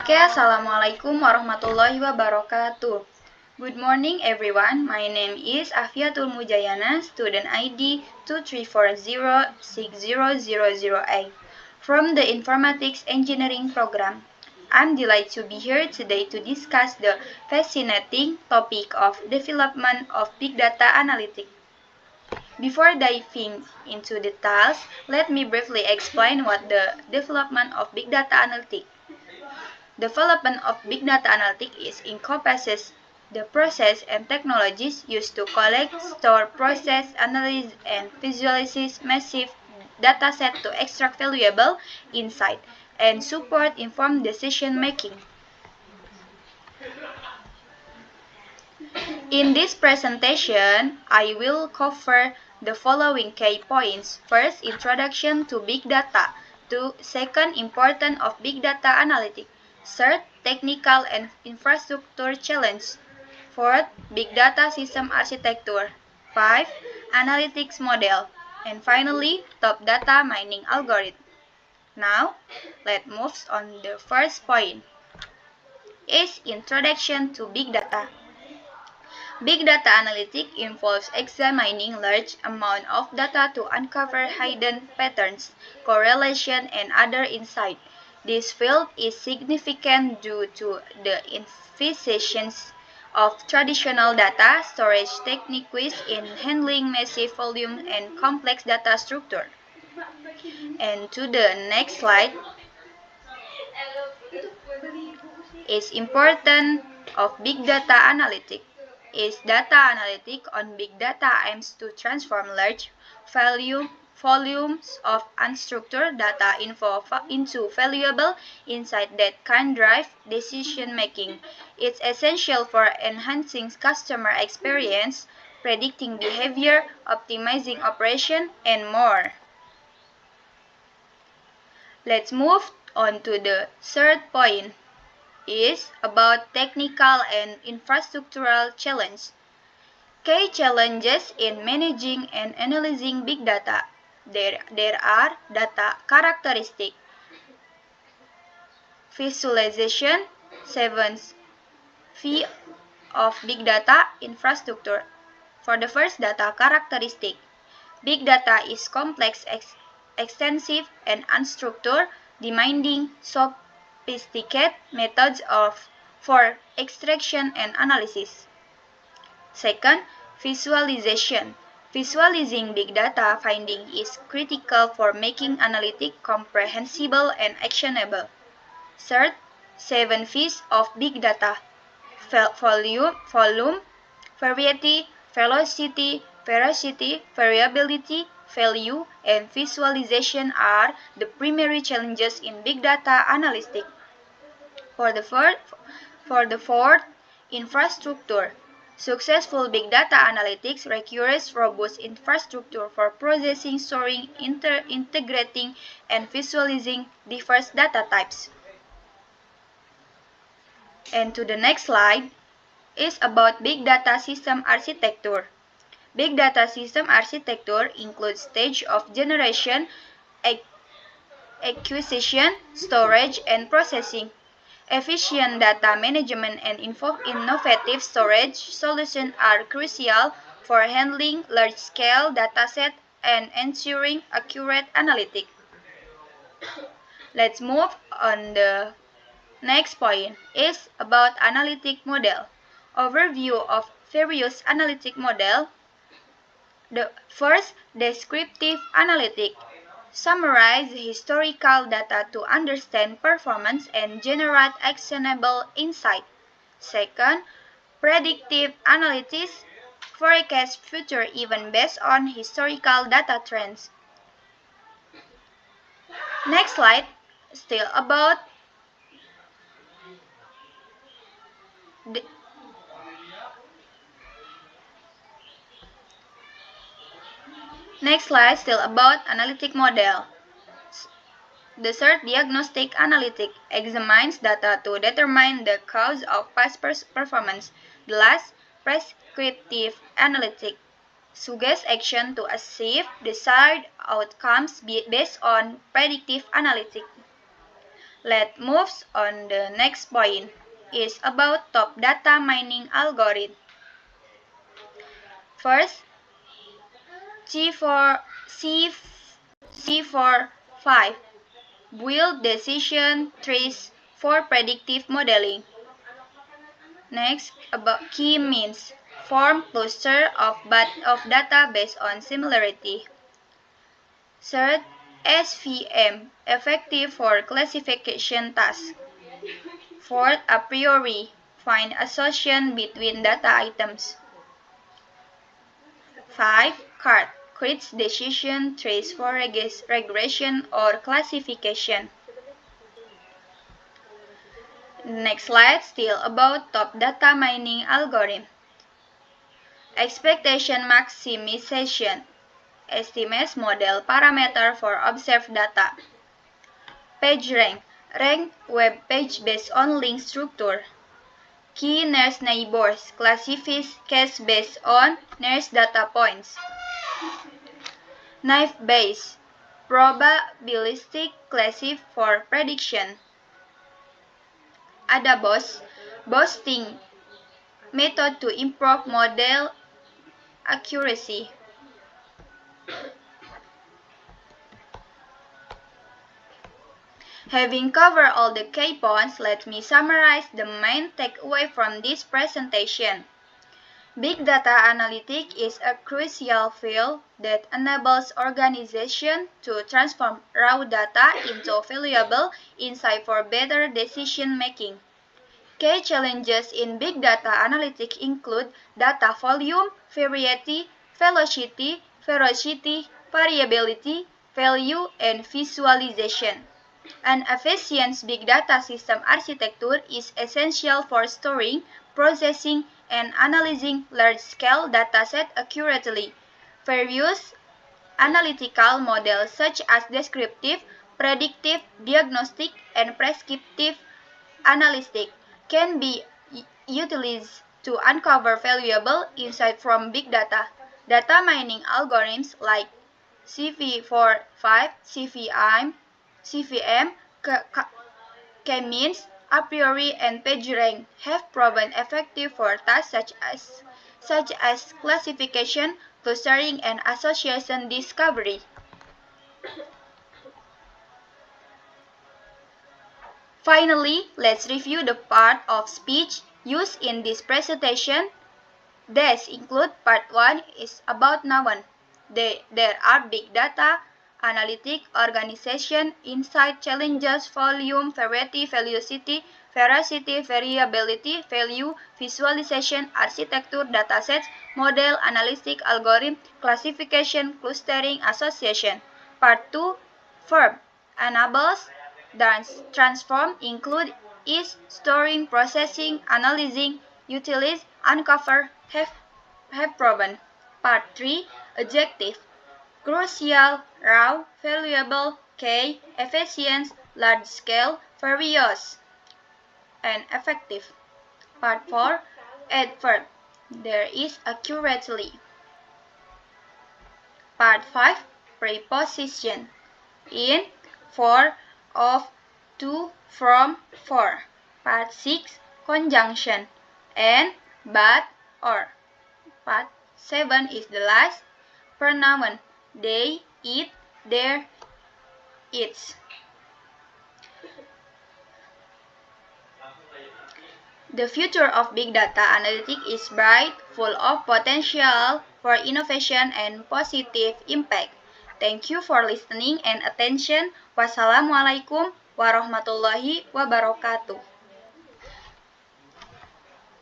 Oke, Assalamualaikum warahmatullahi wabarakatuh. Good morning everyone, my name is Afiatul Mujayana, student ID 234060008 from the Informatics Engineering Program. I'm delighted to be here today to discuss the fascinating topic of development of Big Data Analytics. Before diving into details, let me briefly explain what the development of Big Data Analytics. Development of big data analytics encompasses the process and technologies used to collect, store, process, analyze, and visualize massive datasets to extract valuable insight and support informed decision making. In this presentation, I will cover the following key points. First, introduction to big data. Second, importance of big data analytics. Third, technical and infrastructure challenge. Fourth, big data system architecture. 5, analytics model. And finally, top data mining algorithm. Now, let's move on the first point. Is introduction to big data. Big data analytics involves examining large amounts of data to uncover hidden patterns, correlation, and other insight. This field is significant due to the inefficiency of traditional data storage techniques in handling massive volume and complex data structure. And to the next slide is important of big data analytics. Data analytics on big data aims to transform large volumes of unstructured data into valuable insight that can drive decision making. It's essential for enhancing customer experience, predicting behavior, optimizing operation, and more. Let's move on to the third point. Is about technical and infrastructural challenge. Key challenges in managing and analyzing big data. There are data characteristics, visualization, 7 V of big data infrastructure. For the first data characteristic, big data is complex, extensive, and unstructured, demanding sophisticated methods for extraction and analysis. Second, visualization. Visualizing big data finding is critical for making analytics comprehensible and actionable. Third, 7 V's of big data. Volume, variety, velocity, veracity, variability, value, and visualization are the primary challenges in big data analytics. For the fourth, infrastructure. Successful big data analytics requires robust infrastructure for processing, storing, integrating, and visualizing diverse data types. And to the next slide is about big data system architecture. Big data system architecture includes stage of generation, acquisition, storage, and processing. Efficient data management and innovative storage solutions are crucial for handling large-scale datasets and ensuring accurate analytics. Let's move on the next point is about analytic model. Overview of various analytic model. The first, descriptive analytic. Summarize historical data to understand performance and generate actionable insight. Second, predictive analytics. Forecast future events based on historical data trends. Next slide, still about the analytic model. The third, diagnostic analytic, examines data to determine the cause of past performance. The last, prescriptive analytic, suggests action to achieve desired outcomes based on predictive analytics. Let's move on. The next point is about top data mining algorithm. First, C45 build decision trees for predictive modeling. Next, about key means form cluster of data based on similarity. Third, SVM effective for classification tasks. Fourth, a priori find association between data items. 5. CART creates decision trees for regression or classification. Next slide, still about top data mining algorithm. Expectation maximization estimates model parameter for observed data. PageRank rank web page based on link structure. Key nearest neighbors classifies cache based on nearest data points. Naive Bayes probabilistic classify for prediction. Ada boosting method to improve model accuracy. Having covered all the key points, let me summarize the main takeaway from this presentation. Big data analytics is a crucial field that enables organizations to transform raw data into valuable insight for better decision making. Key challenges in big data analytics include data volume, variety, velocity, variability, value, and visualization. An efficient big data system architecture is essential for storing, processing, and analyzing large-scale datasets accurately. Various analytical models such as descriptive, predictive, diagnostic, and prescriptive analytics can be utilized to uncover valuable insight from big data. Data mining algorithms like CV45, CVM, K-means, a priori, and PageRank have proven effective for tasks such as classification, clustering, and association discovery. Finally, let's review the part of speech used in this presentation. These include part 1 is about noun. There are big data, analytic, organization, insight, challenges, volume, variety, velocity, veracity, variability, value, visualization, architecture, datasets, model, analytic, algorithm, classification, clustering, association. Part 2, verb, enables, transform, include, is, storing, processing, analyzing, utilize, uncover, have proven. Part 3, adjective, crucial, raw, valuable, key, efficient, large scale, various, and effective. Part 4, adverb, there is accurately. Part 5, preposition, in, for, of, to, from, for. Part 6, conjunction, and, but, or. Part 7 is the last, pronoun, they, it, their, its. The future of big data analytics is bright, full of potential for innovation and positive impact. Thank you for listening and attention. Wassalamualaikum warahmatullahi wabarakatuh.